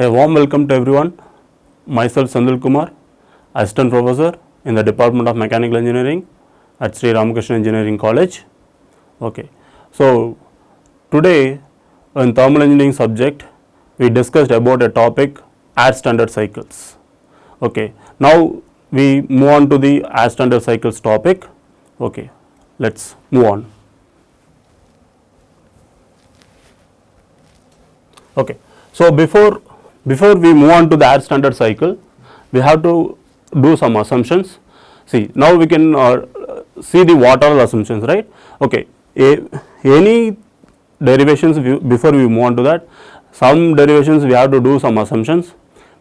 A warm welcome to everyone. Myself Senthil Kumar, Assistant Professor in the Department of Mechanical Engineering at Sri Ramakrishna Engineering College. Okay. So, today in thermal engineering subject, we discussed about a topic air standard cycles. Okay. Now, we move on to the air standard cycles topic. Okay. Let's move on. Okay. So, before we move on to the air standard cycle, we have to do some assumptions. See, now we can see the what all assumptions, right? Okay. Any derivations, before we move on to that, some derivations we have to do some assumptions,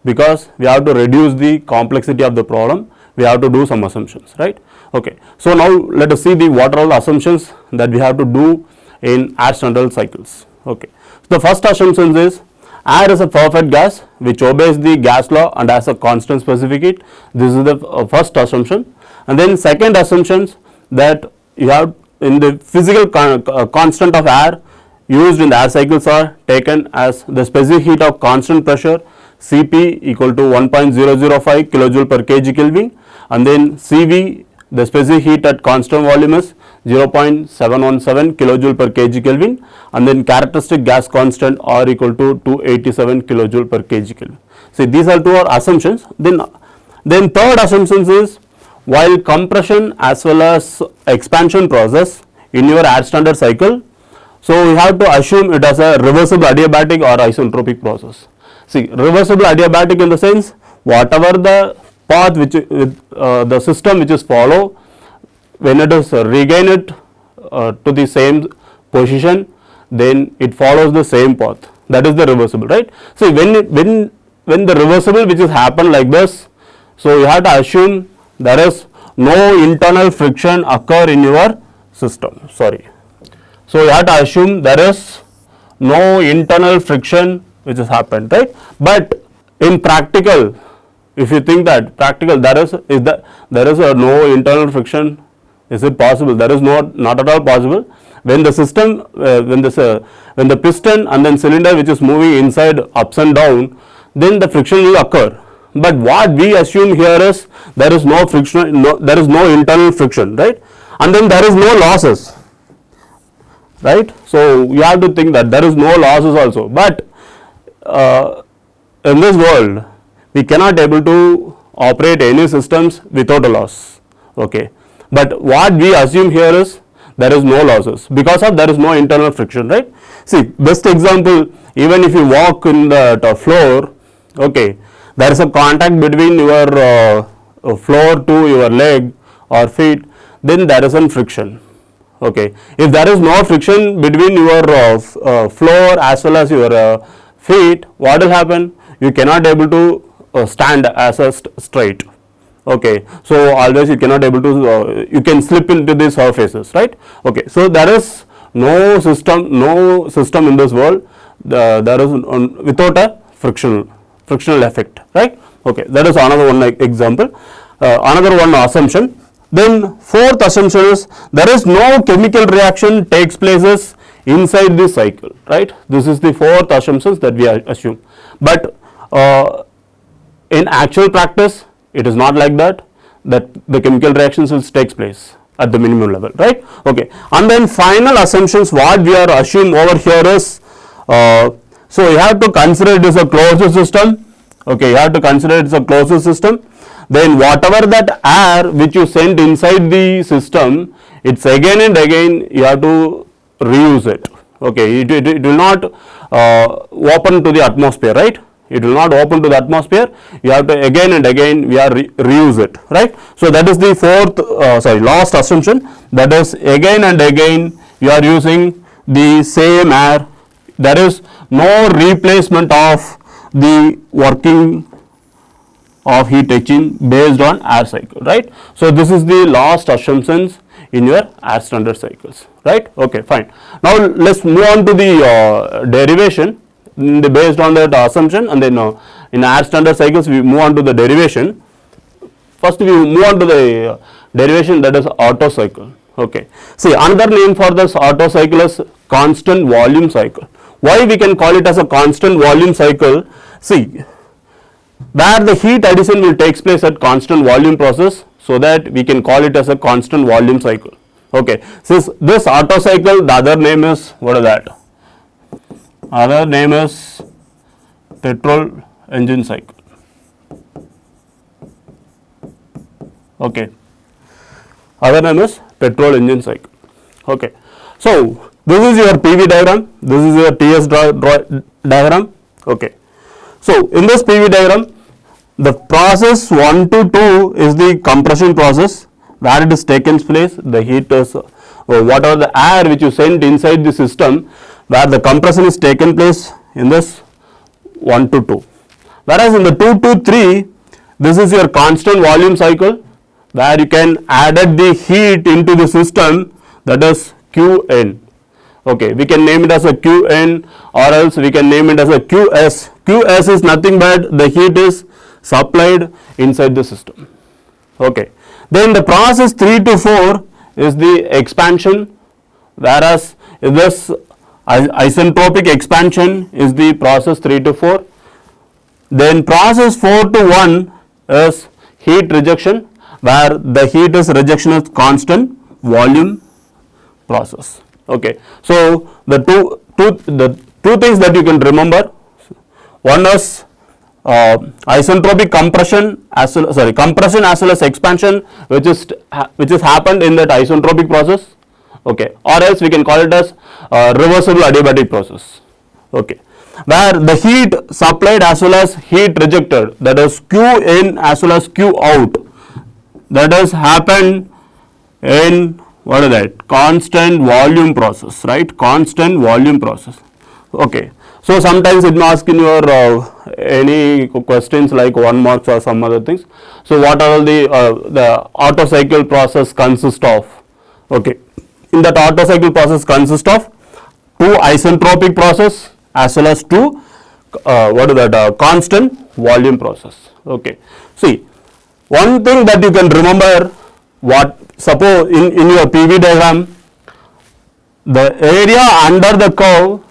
because we have to reduce the complexity of the problem, we have to do some assumptions, right? Okay. So, now let us see the what are all assumptions that we have to do in air standard cycles. Okay. So, the first assumption is air is a perfect gas which obeys the gas law and has a constant specific heat. This is the first assumption. And then second assumptions, that you have in the physical constant of air used in the air cycles are taken as the specific heat of constant pressure Cp equal to 1.005 kilojoule per kg Kelvin, and then Cv, the specific heat at constant volume is 0.717 kilojoule per kg Kelvin, and then characteristic gas constant R equal to 287 kilojoule per kg Kelvin. See, these are two assumptions. Then third assumption is, while compression as well as expansion process in your air standard cycle, so we have to assume it as a reversible adiabatic or isentropic process. See, reversible adiabatic in the sense, whatever the path which the system which is follow, when it is regain it to the same position, then it follows the same path. That is the reversible, right? See, when the reversible which is happen like this, so you have to assume there is no internal friction occur in your system. Sorry. So, you have to assume there is no internal friction which has happened, right? But in practical, if you think that practical, there is no internal friction, is it possible? There is not at all possible. When the system, when the piston and then cylinder which is moving inside ups and down, then the friction will occur. But what we assume here is there is no friction, there is no internal friction, right? And then there is no losses, right? So, you have to think that there is no losses also. But in this world, we cannot able to operate any systems without a loss. Okay. But what we assume here is there is no losses, because of there is no internal friction, right? See, best example, even if you walk in the floor, okay, there is a contact between your floor to your leg or feet, then there is a friction. Okay. If there is no friction between your floor as well as your feet, what will happen? You cannot able to stand as a straight. Okay. So, always you cannot able to you can slip into the surfaces, right? Okay. So, there is no system in this world there is without a frictional effect, right? Okay. That is another one example. Another one assumption. Then fourth assumption is there is no chemical reaction takes places inside this cycle, right? This is the fourth assumptions that we assume. But in actual practice, it is not like that the chemical reactions will takes place at the minimum level, right? Okay. And then final assumptions what we are assume over here is, so you have to consider it as a closed system. Okay, you have to consider it as a closed system. Then whatever that air which you send inside the system, it's again and again you have to reuse it. Okay, it will not open to the atmosphere, right? It will not open to the atmosphere. You have to again and again we are reuse it, right? So, that is the last assumption, that is again and again you are using the same air. There is no replacement of the working of heat exchanger based on air cycle, right? So, this is the last assumptions in your air standard cycles, right? Okay, fine. Now, let us move on to the derivation based on that assumption, and then in air standard cycles we move on to the derivation. First we move on to the derivation, that is Otto cycle. Okay. See, another name for this Otto cycle is constant volume cycle. Why we can call it as a constant volume cycle? See, where the heat addition will takes place at constant volume process, so that we can call it as a constant volume cycle. Okay, since this Otto cycle, the other name is, what is that? Other name is petrol engine cycle. Okay, other name is petrol engine cycle. Okay, so this is your PV diagram, this is your TS diagram. Okay, so in this PV diagram, the process 1 to 2 is the compression process, where it is taken place, the heat is whatever the air which you send inside the system, where the compression is taken place in this 1 to 2. Whereas in the 2 to 3, this is your constant volume cycle, where you can add the heat into the system, that is Qn. Okay, we can name it as a Qn, or else we can name it as a Qs. Qs is nothing but the heat is supplied inside the system. Okay, then the process 3 to 4 is the expansion, whereas this isentropic expansion is the process 3 to 4. Then process 4 to 1 is heat rejection, where the heat is rejection is constant volume process. Okay, so the two things that you can remember, one is isentropic compression as well, compression as well as expansion, which is happened in that isentropic process. Okay, or else we can call it as reversible adiabatic process. Okay, where the heat supplied as well as heat rejected, that is Q in as well as Q out, that has happened in, what is that, constant volume process, right? Constant volume process. Okay, so sometimes it may ask in your any questions like 1 marks or some other things. So what are the Otto cycle process consist of? Okay, in that Otto cycle process consist of 2 isentropic process as well as 2 what is that, constant volume process. Okay, see, one thing that you can remember, what suppose in your PV diagram, the area under the curve,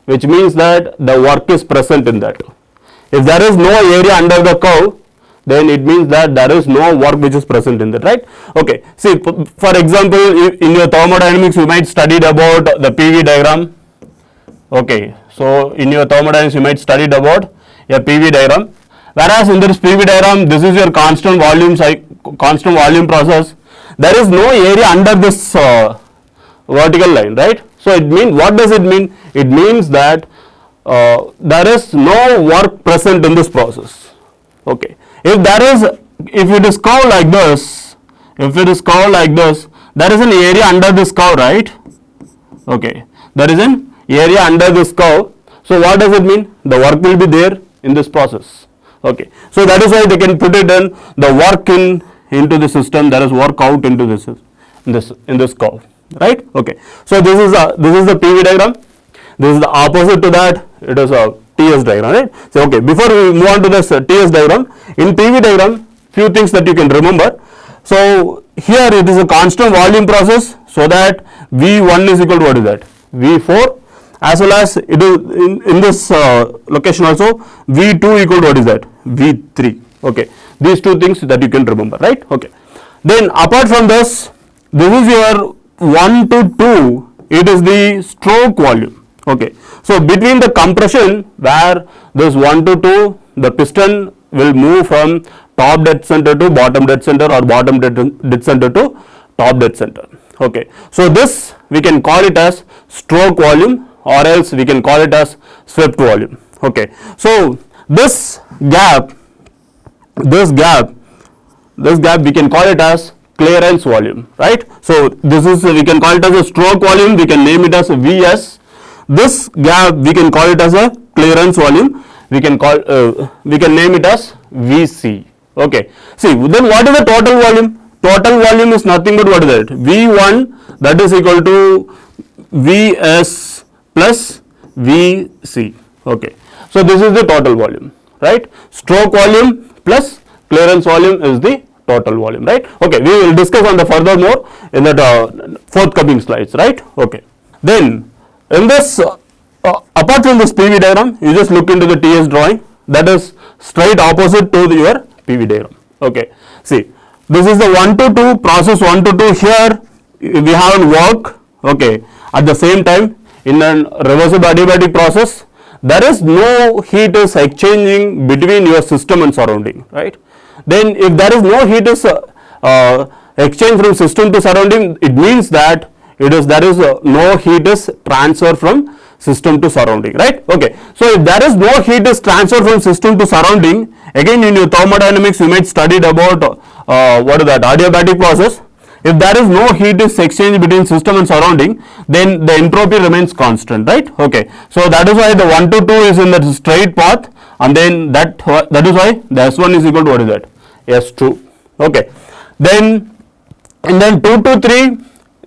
which means that the work is present in that. If there is no area under the curve, then it means that there is no work which is present in that, right? Okay, see, for example, in your thermodynamics you might studied about the PV diagram. Okay, so in your thermodynamics you might studied about a PV diagram, whereas in this PV diagram, this is your constant volume process. There is no area under this vertical line, right? So it means, what does it mean? It means that there is no work present in this process. Okay, if it is curved like this, there is an area under this curve, right? Okay, there is an area under this curve. So what does it mean? The work will be there in this process. Okay, so that is why they can put it in the work into the system, there is work out into this in this curve, right? Okay, so this is the PV diagram. This is the opposite to that, it is a TS diagram, right? So okay, before we move on to this TS diagram, in PV diagram, few things that you can remember. So here it is a constant volume process, so that V1 is equal to, what is that, V4, as well as it is in this location also V2 equal to, what is that, V3. Okay, these two things that you can remember, right? Okay, then apart from this is your 1 to 2, it is the stroke volume. Okay, so between the compression, where this 1 to 2, the piston will move from top dead center to bottom dead center, or bottom dead center to top dead center. Okay, so this we can call it as stroke volume, or else we can call it as swept volume. Okay, so this gap we can call it as clearance volume, right? So this is, we can call it as a stroke volume, we can name it as a Vs. This gap we can call it as a clearance volume, we can name it as Vc. Okay, see, then what is the total volume? Total volume is nothing but, what is that, V1, that is equal to Vs plus Vc. Okay, so this is the total volume, right? Stroke volume plus clearance volume is the total volume, right? Okay, we will discuss on the furthermore in the forthcoming slides, right? Okay, then in this apart from this PV diagram, you just look into the TS drawing, that is straight opposite to your PV diagram. Okay, see, this is the 1 to 2, process 1 to 2. Here we have work. Okay, at the same time, in a reversible adiabatic process, there is no heat is exchanging between your system and surrounding, right? Then if there is no heat is exchange from system to surrounding, it means that there is no heat is transfer from system to surrounding, right? Okay, so if there is no heat is transfer from system to surrounding, again in your thermodynamics you might studied about what is that, adiabatic process. If there is no heat is exchanged between system and surrounding, then the entropy remains constant, right? Okay, so that is why the 1 to 2 is in the straight path, and then that is why the S1 is equal to what is that, S2. Okay, then and then 2 to 3,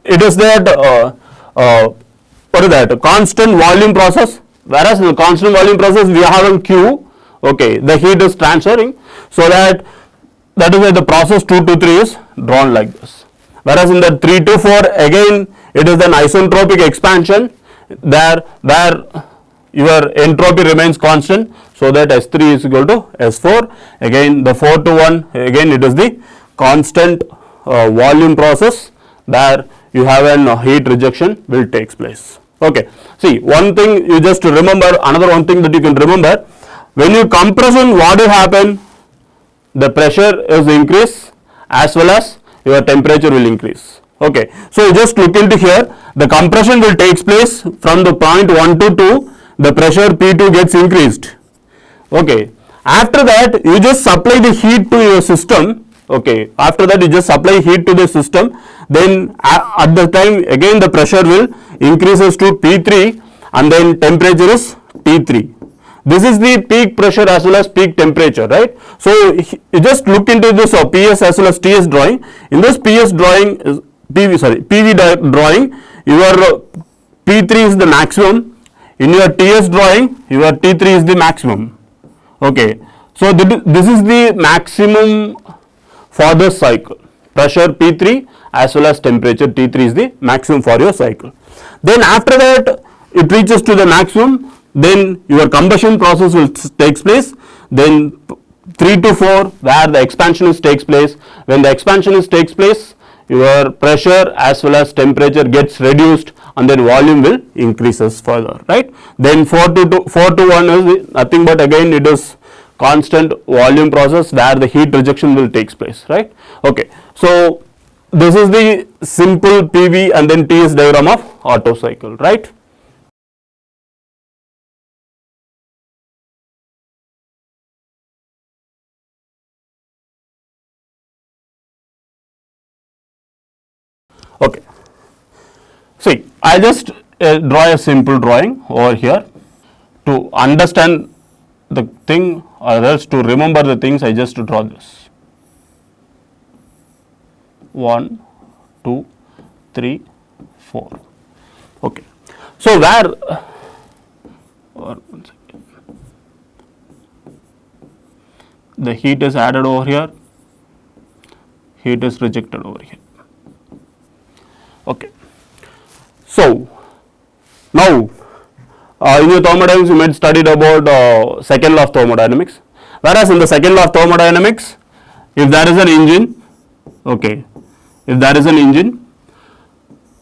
it is that what is that, constant volume process, whereas in the constant volume process we have a Q. Okay, the heat is transferring, so that is why the process 2 to 3 is drawn like this. Whereas in the 3 to 4, again it is an isentropic expansion there where your entropy remains constant, so that S3 is equal to S4. Again the 4 to 1, again it is the constant volume process where you have an heat rejection will takes place. Okay, see, one thing you just remember, another one thing that you can remember, when you compression, what will happen? The pressure is increase as well as your temperature will increase. Okay, so you just look into here, the compression will takes place from the point 1 to 2, the pressure P2 gets increased. Okay, after that you just supply the heat to your system. Okay, after that you just supply heat to the system, then at the time again the pressure will increases to P3 and then temperature is T3. This is the peak pressure as well as peak temperature, right? So you just look into this PS as well as TS drawing. In this PS drawing is PV drawing, your P3 is the maximum. In your TS drawing, your T3 is the maximum. Okay, so this is the maximum for the cycle. Pressure P3 as well as temperature T3 is the maximum for your cycle. Then after that it reaches to the maximum, then your combustion process will takes place. Then 3 to 4 where the expansion takes place. When the expansion takes place, your pressure as well as temperature gets reduced and then volume will increases further, right? Then 4 to 1 is nothing but again it is constant volume process where the heat rejection will takes place, right? Okay, so this is the simple PV and then TS diagram of Otto cycle, right? Okay, see, I just draw a simple drawing over here to understand the thing, or else to remember the things. I just draw this 1, 2, 3, 4. Okay, so where the heat is added over here, heat is rejected over here. Okay, so now in your thermodynamics you might studied about second law of thermodynamics, whereas in the second law of thermodynamics, if there is an engine, okay, if there is an engine,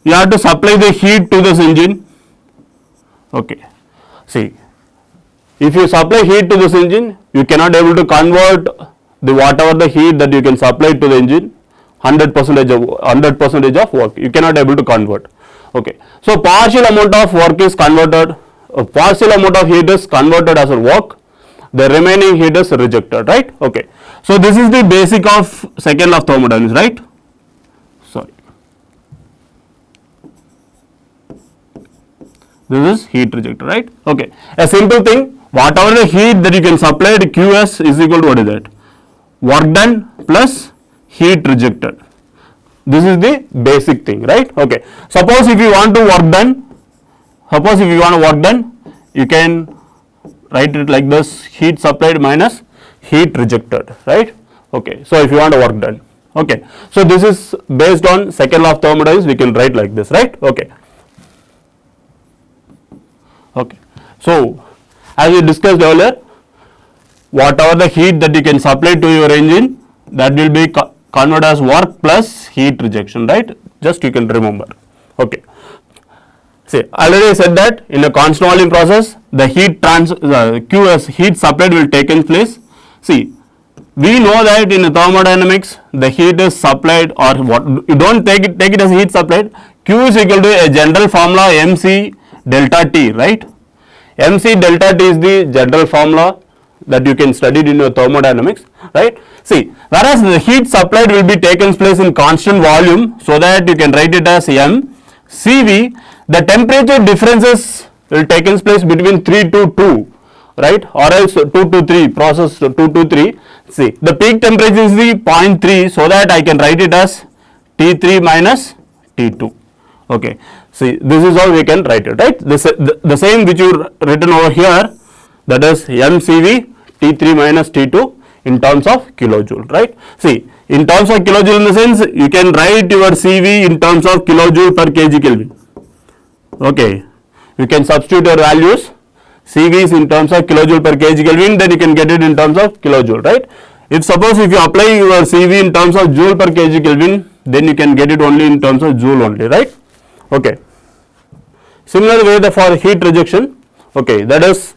you have to supply the heat to this engine. Okay, see, if you supply heat to this engine, you cannot able to convert the whatever the heat that you can supply to the engine 100% of work, you cannot able to convert. Okay, so partial amount of work is converted, partial amount of heat is converted as a work, the remaining heat is rejected, right? Okay, so this is the basic of second law of thermodynamics, right? Sorry, this is heat rejected, right? Okay, a simple thing, whatever the heat that you can supply, the QS is equal to what is that? Work done plus heat rejected. This is the basic thing, right? Okay, suppose if you want to work done, you can write it like this: heat supplied minus heat rejected, right? Okay, so if you want to work done, okay, so this is based on second law of thermodynamics, we can write like this, right? Okay, okay. So as we discussed earlier, whatever the heat that you can supply to your engine, that will be converted as work plus heat rejection, right? Just you can remember. Okay. See, already I said that in a constant volume process, the Q as heat supplied will take in place. See, we know that in thermodynamics, the heat is supplied, or what you don't take it as heat supplied. Q is equal to a general formula MC delta T, right? MC delta T is the general formula that you can study in your thermodynamics, right? See, whereas the heat supplied will be taken place in constant volume, so that you can write it as M CV. The temperature differences will take place between 3 to 2, right, or else 2 to 3, process 2 to 3. See, the peak temperature is the 0.3, so that I can write it as T3 minus T2. Okay, see, this is how we can write it, right? The same which you written over here, that is MCV T3 minus T2 in terms of kilojoule, right? See, in terms of kilojoule, in the sense you can write your CV in terms of kilojoule per kg Kelvin. Okay, you can substitute your values. CV is in terms of kilojoule per kg Kelvin, then you can get it in terms of kilojoule, right? If suppose if you apply your CV in terms of joule per kg Kelvin, then you can get it only in terms of joule only, right? Okay. Similar way for heat rejection, okay, that is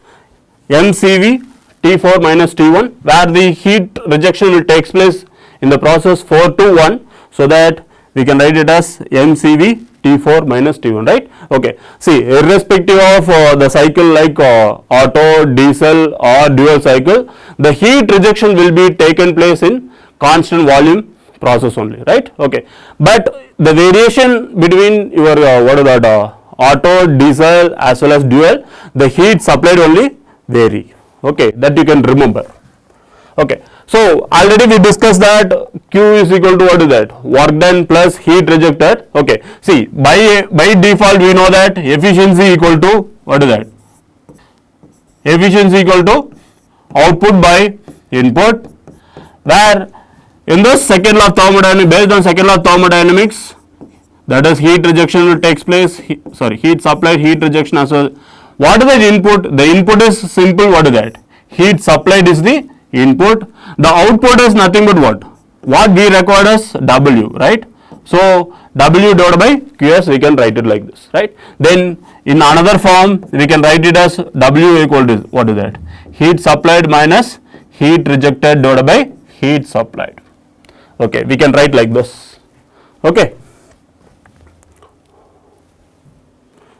MCV T4 minus T1, where the heat rejection will take place in the process 4 to 1, so that we can write it as MCV T4 minus T1, right? Okay. See, irrespective of the cycle like auto, diesel or dual cycle, the heat rejection will be taken place in constant volume process only, right? Okay. But the variation between your auto, diesel as well as dual, the heat supplied only vary. Okay, that you can remember. Okay. So already we discussed that Q is equal to what is that? Work done plus heat rejected. Okay. See, by default we know that efficiency equal to what is that? Efficiency equal to output by input, where in the second law of thermodynamics, based on second law of thermodynamics, that is heat rejection will takes place, heat supplied, heat rejection as well. What is the input? The input is simple, what is that? Heat supplied is the input. The output is nothing but what? What we record as W, right? So W divided by Qs, we can write it like this, right? Then in another form, we can write it as W equal to what is that? Heat supplied minus heat rejected divided by heat supplied. Okay, we can write like this. Okay.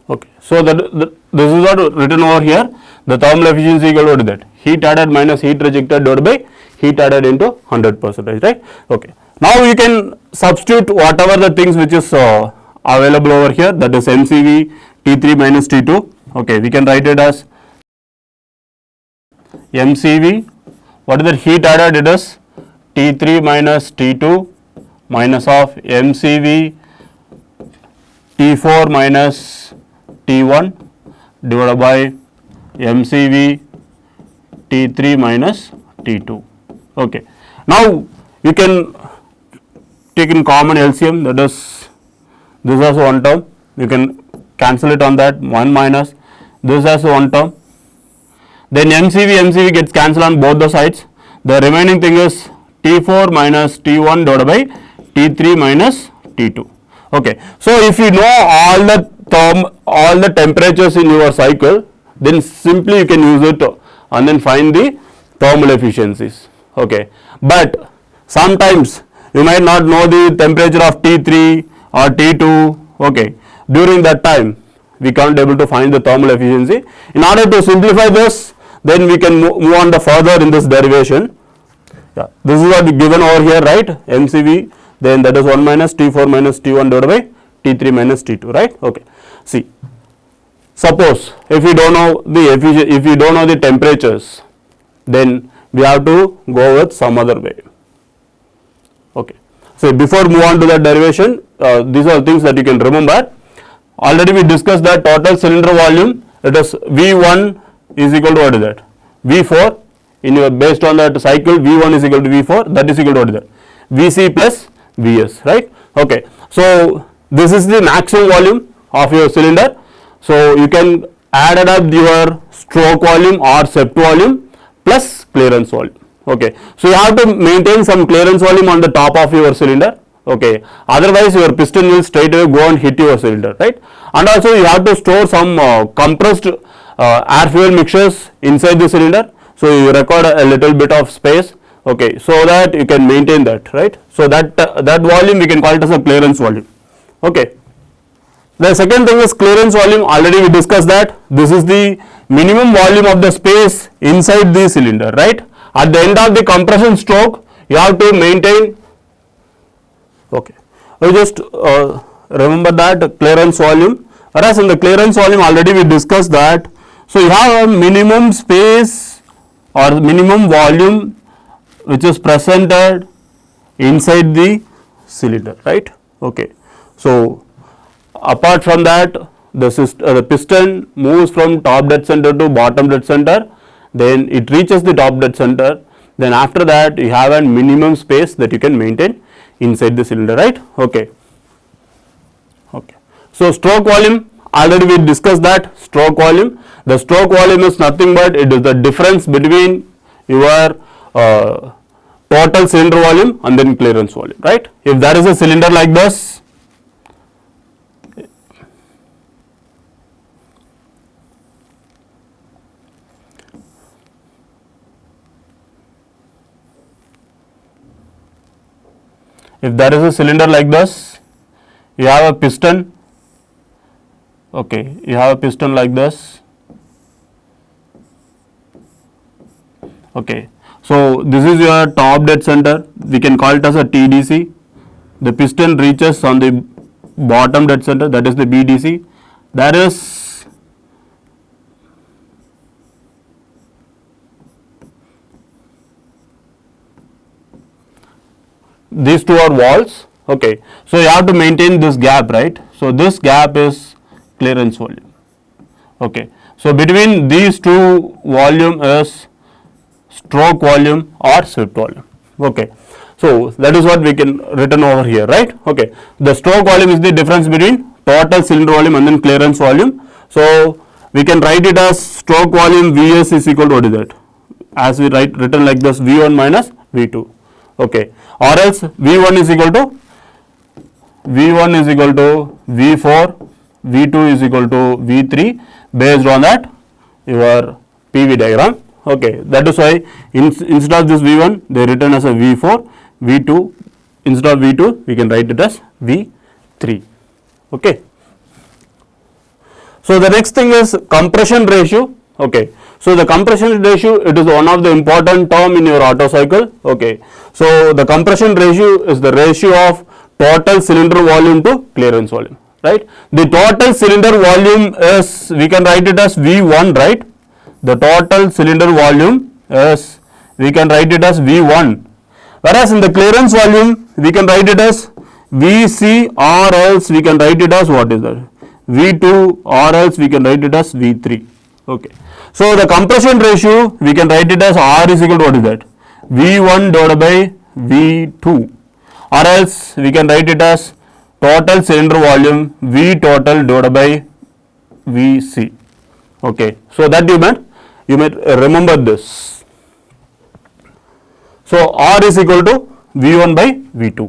Okay, so this is what written over here. The thermal efficiency equal to what is that? Heat added minus heat rejected divided by heat added into 100%, right? Okay. Now you can substitute whatever the things which is available over here, that is MCV T3 minus T2. Okay, we can write it as MCV. What is the heat added? It is T3 minus T2 minus of MCV T4 minus T1 divided by MCV T3 minus T2. Okay. Now you can take in common LCM, that is this as one term, you can cancel it on that, 1 minus this as one term, then MCV gets cancelled on both the sides. The remaining thing is T4 minus T1 divided by T3 minus T2. Okay. So if you know all the temperatures in your cycle, then simply you can use it and then find the thermal efficiencies. Okay. But sometimes you might not know the temperature of T3 or T2. Okay. During that time, we can't able to find the thermal efficiency. In order to simplify this, then we can move on the further in this derivation. Yeah. This is what given over here, right? MCV, then that is 1 minus T4 minus T1 divided by T3 minus T2, right? Okay. See, suppose if you don't know the temperatures, then we have to go with some other way. Okay. So before move on to that derivation, these are things that you can remember. Already we discussed that total cylinder volume, it is V1 is equal to what is that? V4, in your based on that cycle, V1 is equal to V4, that is equal to what is that? Vc plus Vs, right? Okay. So this is the maximum volume of your cylinder. So you can add up your stroke volume or sept volume plus clearance volume. Okay, so you have to maintain some clearance volume on the top of your cylinder. Okay, otherwise your piston will straight away go and hit your cylinder, right? And also you have to store some compressed air fuel mixtures inside the cylinder, so you require a little bit of space. Okay, so that you can maintain that, right? So that that volume we can call it as a clearance volume. Okay. The second thing is clearance volume. Already we discussed that this is the minimum volume of the space inside the cylinder, right? At the end of the compression stroke, you have to maintain. Okay, we just remember that clearance volume. Whereas in the clearance volume already we discussed that. So you have a minimum space or minimum volume which is presented inside the cylinder, right? Okay, so apart from that, the piston moves from top dead center to bottom dead center, then it reaches the top dead center, then after that you have a minimum space that you can maintain inside the cylinder, right? Okay. Okay. So stroke volume, already we discussed that stroke volume. The stroke volume is nothing but it is the difference between your total cylinder volume and then clearance volume, right? If there is a cylinder like this, if there is a cylinder like this, you have a piston. Okay, you have a piston like this. Okay, so this is your top dead center. We can call it as a TDC. The piston reaches on the bottom dead center, that is the BDC. There is these two are walls. Okay, so you have to maintain this gap, right? So this gap is clearance volume. Okay, so between these two volume is stroke volume or swept volume. Okay, so that is what we can written over here, right? Okay, the stroke volume is the difference between total cylinder volume and then clearance volume. So we can write it as stroke volume Vs is equal to what is that? As we written like this, V1 minus V2. Okay, or else V1 is equal to V4, V2 is equal to V3 based on that your PV diagram. Okay, that is why instead of this V1 they written as a V4, V2, instead of V2 we can write it as V3. Okay. So the next thing is compression ratio. Okay, so the compression ratio, it is one of the important term in your Otto cycle. Okay, so the compression ratio is the ratio of total cylinder volume to clearance volume, right? The total cylinder volume is, we can write it as V1, right? The total cylinder volume is, we can write it as V1, whereas in the clearance volume we can write it as Vc, or else we can write it as what is that, V2, or else we can write it as V3. Okay, so the compression ratio we can write it as R is equal to what is that, V1 divided by V2, or else we can write it as total cylinder volume V total divided by Vc. Okay, so that you may remember this. So R is equal to V1 by V2.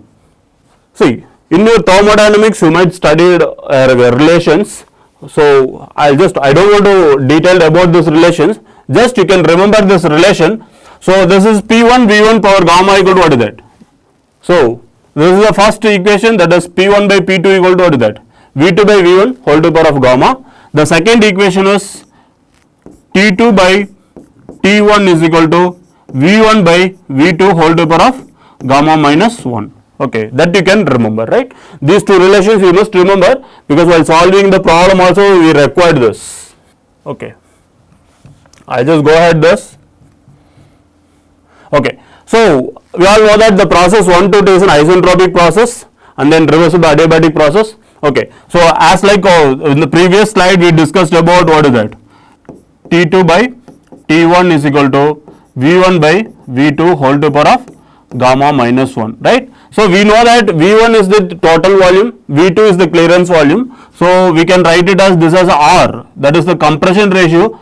See, in your thermodynamics you might studied relations. So I don't want to detail about these relations, just you can remember this relation. So this is P1 V1 power gamma equal to what is that? So this is the first equation, that is P1 by P2 equal to what is that? V2 by V1 whole to the power of gamma. The second equation is T2 by T1 is equal to V1 by V2 whole to the power of gamma minus 1. Okay, that you can remember, right? These two relations you must remember, because while solving the problem also we required this. Okay, I just go ahead this. Okay, so we all know that the process 1 to 2 is an isentropic process and then reversible adiabatic process. Okay, so as like in the previous slide we discussed about what is that, T2 by T1 is equal to V1 by V2 whole to the power of gamma minus 1, right? So we know that V1 is the total volume, V2 is the clearance volume, so we can write it as this as R, that is the compression ratio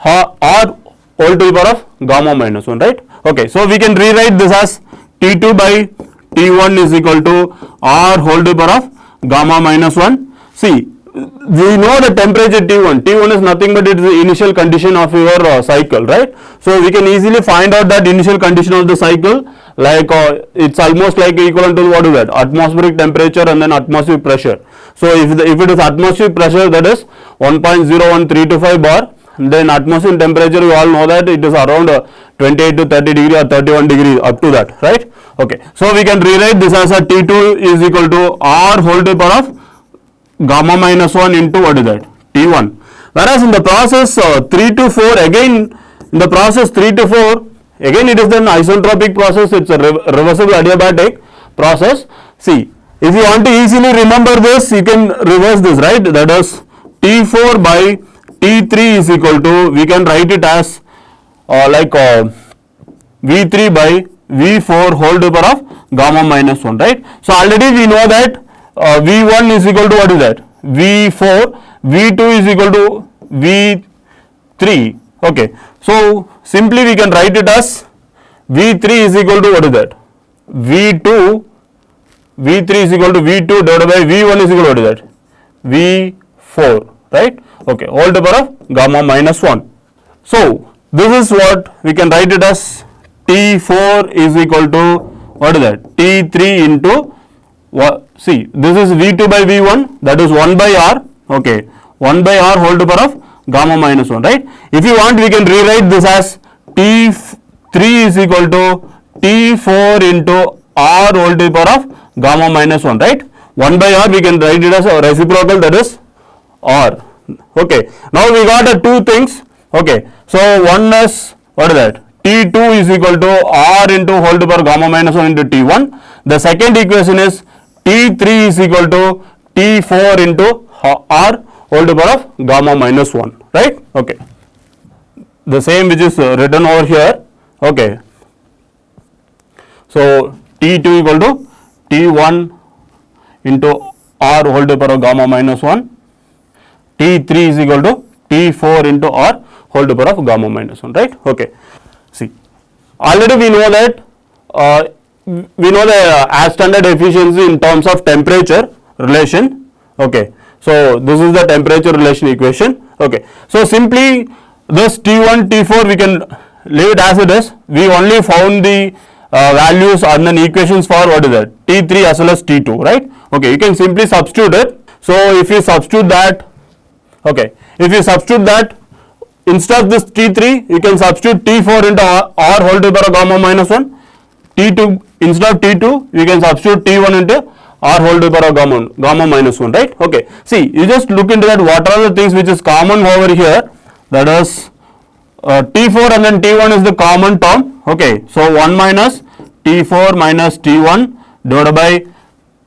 R whole to the power of gamma minus 1, right? Okay, so we can rewrite this as T2 by T1 is equal to R whole to the power of gamma minus 1. See, we know the temperature T1. T1 is nothing but it is the initial condition of your cycle, right? So we can easily find out that initial condition of the cycle, like it's almost like equivalent to what is that? Atmospheric temperature and then atmospheric pressure. So if it is atmospheric pressure, that is 1.01325 bar, then atmospheric temperature, we all know that it is around 28 to 30 degree or 31 degree up to that, right? Okay, so we can rewrite this as a T2 is equal to R whole to the power of gamma minus 1 into what is that? T1. Whereas in the process 3 to 4, again in the process 3 to 4, again it is an isentropic process, it's a reversible adiabatic process. See, if you want to easily remember this, you can reverse this, right? That is T4 by T3 is equal to, we can write it as V3 by V4 whole to the power of gamma minus 1, right? So already we know that V1 is equal to what is that? V4, V2 is equal to V3, okay. So simply we can write it as V3 is equal to what is that? V3 is equal to V2 divided by V1 is equal to what is that? V4, right? Okay, whole to the power of gamma minus 1. So this is what we can write it as T4 is equal to what is that? T3 into what? See, this is V2 by V1, that is 1 by R, okay, 1 by R whole to the power of gamma minus 1, right? If you want, we can rewrite this as T3 is equal to T4 into R whole to the power of gamma minus 1, right? 1 by R we can write it as a reciprocal, that is R. Okay, now we got two things. Okay, so one is what is that? T2 is equal to R into whole to the power gamma minus 1 into T1. The second equation is T3 is equal to T4 into R whole to the power of gamma minus 1, right? Okay, the same which is written over here. Okay, so T2 equal to T1 into R whole to the power of gamma minus 1. T3 is equal to T4 into R whole to the power of gamma minus 1, right? Okay, see, already we know that we know the air standard efficiency in terms of temperature relation. Okay, so this is the temperature relation equation. Okay, so simply this T1, T4 we can leave it as it is. We only found the values and then equations for what is that? T3 as well as T2, right? Okay, you can simply substitute it. So if you substitute that, okay, if you substitute that, instead of this T3, you can substitute T4 into R whole to the power of gamma minus 1. T2, instead of T2, you can substitute T1 into R whole to the power of gamma minus 1, right? Okay, see, you just look into that, what are the things which is common over here, that is T4 and then T1 is the common term. Okay, so 1 minus T4 minus T1 divided by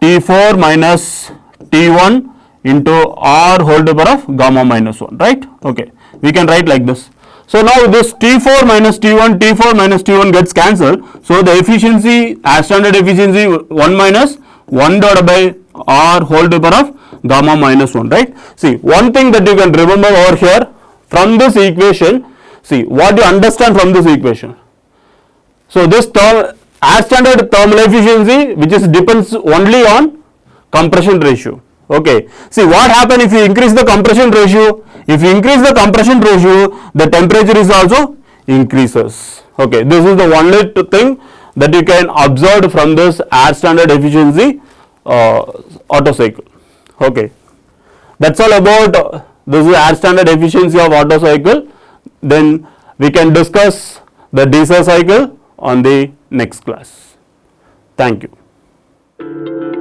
T4 minus T1 into R whole to the power of gamma minus 1, right? Okay, we can write like this. So now this T4 minus T1 gets cancelled. So the efficiency, as standard efficiency 1 minus 1 divided by R whole to the power of gamma minus 1, right? See, one thing that you can remember over here from this equation, see what you understand from this equation. So this term, as standard thermal efficiency, which is depends only on compression ratio. Okay, see what happens if you increase the compression ratio? If you increase the compression ratio, the temperature is also increases. Okay, this is the only thing that you can observe from this air standard efficiency Otto cycle. Okay, that's all about this is air standard efficiency of Otto cycle. Then we can discuss the diesel cycle on the next class. Thank you.